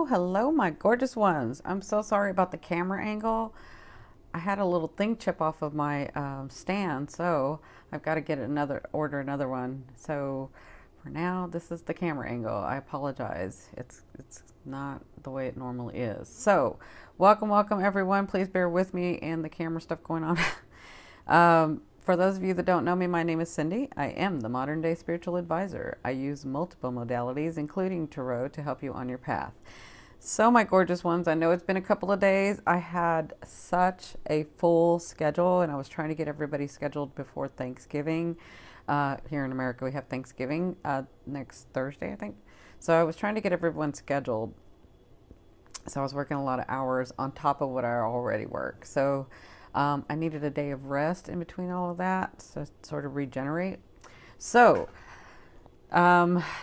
Hello, my gorgeous ones. I'm so sorry about the camera angle. I had a little thing chip off of my stand, so I've got to get order another one. So for now, this is the camera angle. I apologize. It's not the way it normally is. So welcome everyone. Please bear with me and the camera stuff going on. For those of you that don't know me, my name is Cindy. I am the modern day spiritual advisor. I use multiple modalities, including tarot, to help you on your path. So my gorgeous ones, I know it's been a couple of days. I had such a full schedule and I was trying to get everybody scheduled before Thanksgiving. Here in America, we have Thanksgiving next Thursday, I think. So I was trying to get everyone scheduled. So I was working a lot of hours on top of what I already work. So I needed a day of rest in between all of that, so sort of regenerate. So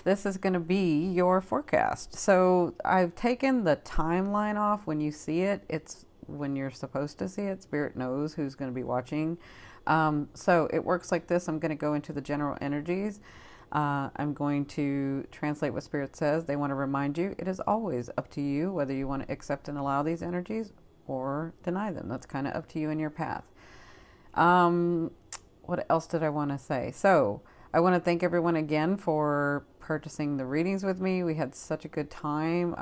this is going to be your forecast. So I've taken the timeline off. When you see it, it's when you're supposed to see it. Spirit knows who's going to be watching. So it works like this. I'm going to go into the general energies. I'm going to translate what Spirit says. They want to remind you it is always up to you whether you want to accept and allow these energies or deny them. That's kind of up to you and your path. What else did I want to say? So I want to thank everyone again for purchasing the readings with me. We had such a good time.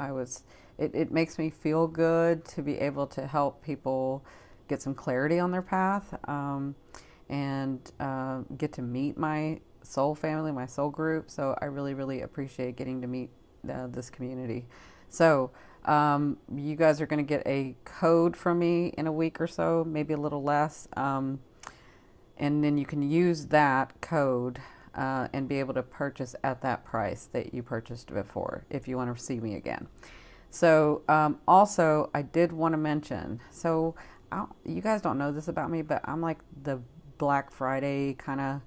It makes me feel good to be able to help people get some clarity on their path, and get to meet my soul family, my soul group. So I really appreciate getting to meet this community. So you guys are going to get a code from me in a week or so, maybe a little less. And then you can use that code and be able to purchase at that price that you purchased before if you want to see me again. So also, I did want to mention, so you guys don't know this about me, but I'm like the Black Friday kind of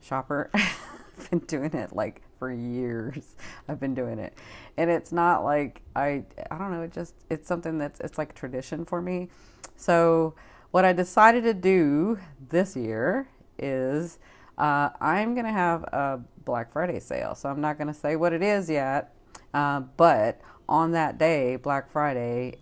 shopper. I've been doing it like for years. I've been doing it, and it's not like I don't know, it's something it's like tradition for me. So what I decided to do this year is I'm gonna have a Black Friday sale. So I'm not gonna say what it is yet, but on that day, Black Friday,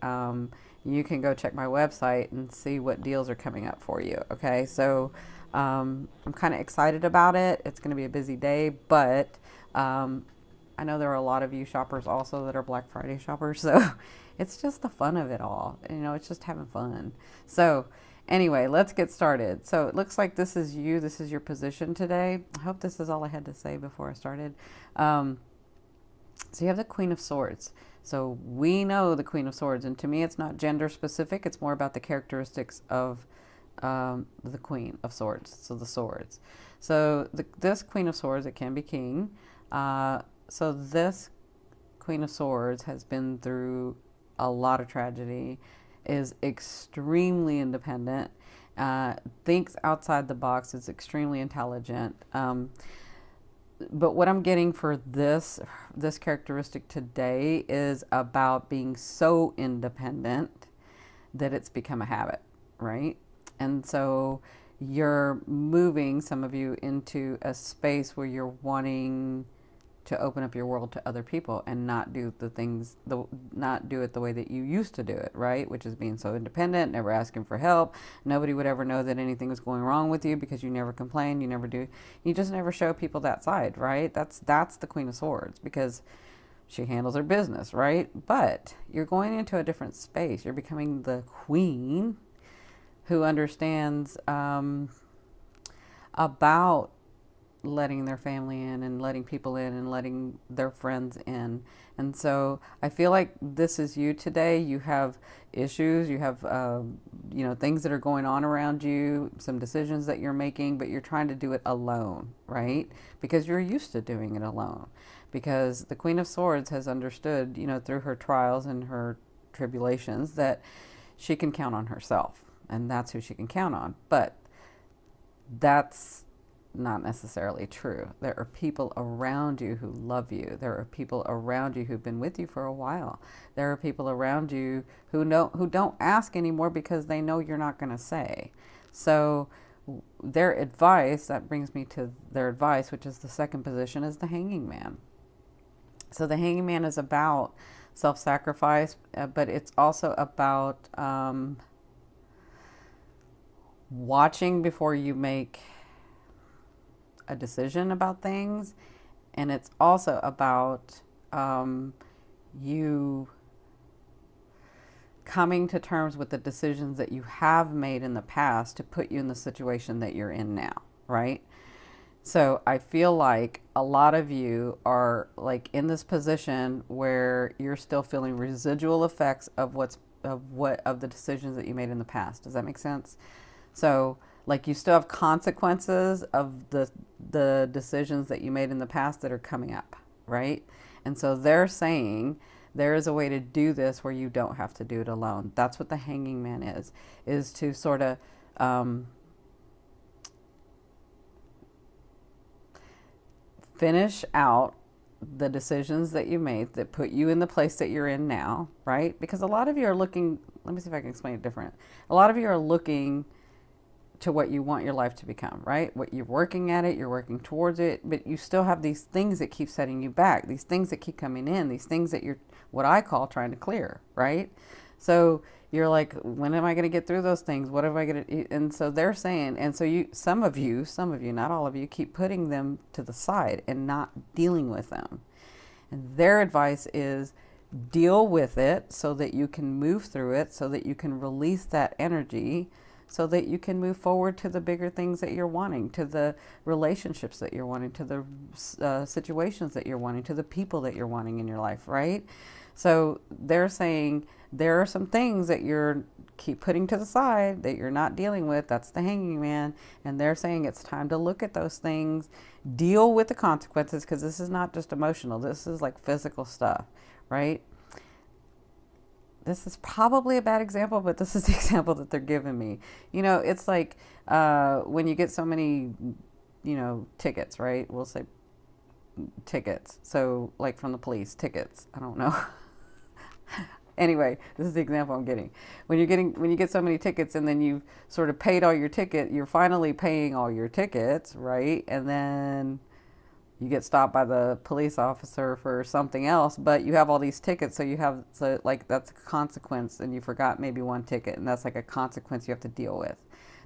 you can go check my website and see what deals are coming up for you. Okay, so I'm kind of excited about it. It's going to be a busy day, but I know there are a lot of you shoppers also that are Black Friday shoppers, so it's just the fun of it all. You know, it's just having fun. So anyway, let's get started. So it looks like this is you. This is your position today. I hope this is all I had to say before I started. So you have the Queen of Swords. So we know the Queen of Swords, and to me it's not gender specific. It's more about the characteristics of the Queen of Swords, so the swords. So this Queen of Swords, it can be king. So this Queen of Swords has been through a lot of tragedy, is extremely independent, thinks outside the box, is extremely intelligent. But what I'm getting for this characteristic today is about being so independent that it's become a habit, right? And so you're moving, some of you, into a space where you're wanting to open up your world to other people and not do not do it the way that you used to do it, right? Which is being so independent, never asking for help. Nobody would ever know that anything was going wrong with you because you never complain, you just never show people that side, right? That's the Queen of Swords, because she handles her business, right? But you're going into a different space. You're becoming the queen who understands about letting their family in and letting people in and letting their friends in. And so I feel like this is you today. You have issues, you have things that are going on around you, some decisions that you're making, but you're trying to do it alone, right? Because you're used to doing it alone. Because the Queen of Swords has understood, through her trials and her tribulations, that she can count on herself, and that's who she can count on. But that's not necessarily true. There are people around you who love you. There are people around you who've been with you for a while. There are people around you who don't ask anymore because they know you're not going to say. So their advice, that brings me to their advice, which is the second position, is the Hanging Man. So the Hanging Man is about self-sacrifice, but it's also about watching before you make a decision about things. And it's also about you coming to terms with the decisions that you have made in the past to put you in the situation that you're in now, right? So I feel like a lot of you are like in this position where you're still feeling residual effects of of the decisions that you made in the past. Does that make sense? So like you still have consequences of the decisions that you made in the past that are coming up, right? And so they're saying there is a way to do this where you don't have to do it alone. That's what the hanging man is to sort of finish out the decisions that you made that put you in the place that you're in now, right? Because a lot of you are looking, let me see if I can explain it different. A lot of you are looking to what you want your life to become, right? What you're working at it, you're working towards it, but you still have these things that keep setting you back, these things that keep coming in, these things that you're, what I call trying to clear, right? So you're like, when am I going to get through those things? What am I going to, and so they're saying, and so you, some of you, not all of you, keep putting them to the side and not dealing with them. And their advice is deal with it so that you can move through it, so that you can release that energy, so that you can move forward to the bigger things that you're wanting, to the relationships that you're wanting, to the situations that you're wanting, to the people that you're wanting in your life, right? So they're saying there are some things that you're keep putting to the side that you're not dealing with. That's the hanging man. And they're saying it's time to look at those things, deal with the consequences, because this is not just emotional. This is like physical stuff, right? This is probably a bad example, but this is the example that they're giving me. You know, it's like when you get so many, you know, tickets, right? We'll say tickets. So like from the police, tickets. I don't know. Anyway, this is the example I'm getting. When you get so many tickets and then you've sort of paid all your ticket, you're finally paying all your tickets, right? And then you get stopped by the police officer for something else, but you have all these tickets, so you have, so like that's a consequence, and you forgot maybe one ticket, and that's like a consequence you have to deal with.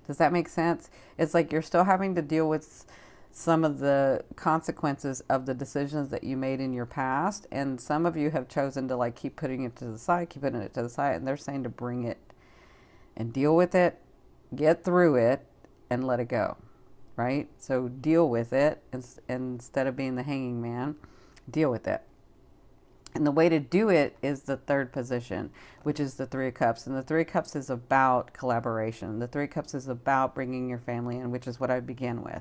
Does that make sense? It's like you're still having to deal with some of the consequences of the decisions that you made in your past, and some of you have chosen to like keep putting it to the side, and they're saying to bring it and deal with it, get through it, and let it go. Right? So deal with it instead of being the hanging man. Deal with it. And the way to do it is the third position, which is the Three of Cups. And the Three of Cups is about collaboration. The Three of Cups is about bringing your family in, which is what I began with.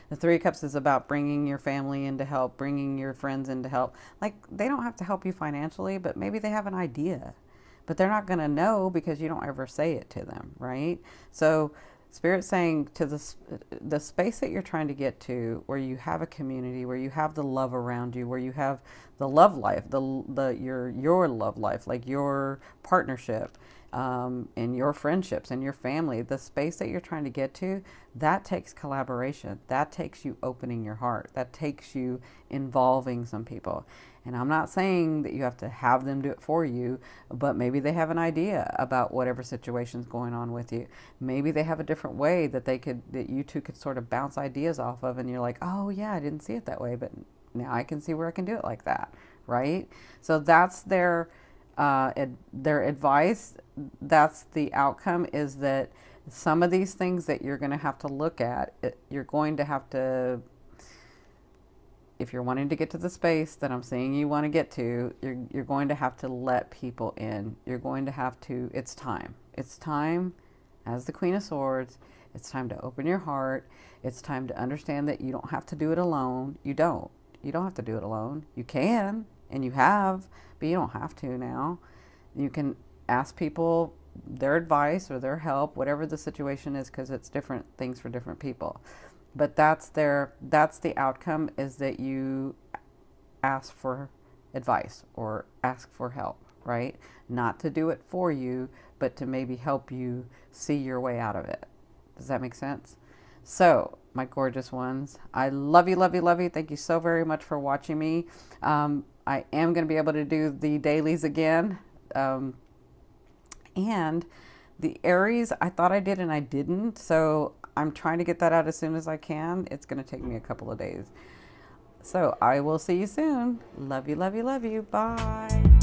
The Three of Cups is about bringing your family in to help, bringing your friends in to help. Like, they don't have to help you financially, but maybe they have an idea. But they're not going to know because you don't ever say it to them, right? So Spirit's saying to the space that you're trying to get to, where you have a community, where you have the love around you, where you have the love life, your love life, like your partnership, and your friendships and your family, the space that you're trying to get to, that takes collaboration. That takes you opening your heart. That takes you involving some people. And I'm not saying that you have to have them do it for you, but maybe they have an idea about whatever situation's going on with you. Maybe they have a different way that that you two could sort of bounce ideas off of, and you're like, oh yeah, I didn't see it that way, but now I can see where I can do it like that, right? So that's their advice. That's the outcome, is that some of these things that you're going to have to look at, you're going to have to, if you're wanting to get to the space that I'm saying you want to get to, you're going to have to let people in. You're going to have to, it's time. It's time, as the Queen of Swords, it's time to open your heart. It's time to understand that you don't have to do it alone. You don't. You don't have to do it alone. You can, and you have, but you don't have to now. You can ask people their advice or their help, whatever the situation is, because it's different things for different people. But that's the outcome, is that you ask for advice or ask for help, right? Not to do it for you, but to maybe help you see your way out of it. Does that make sense? So, my gorgeous ones, I love you, love you, love you. Thank you so very much for watching me. I am going to be able to do the dailies again. And the Aries, I thought I did and I didn't. So, I'm trying to get that out as soon as I can. It's going to take me a couple of days. So, I will see you soon. Love you, love you, love you. Bye.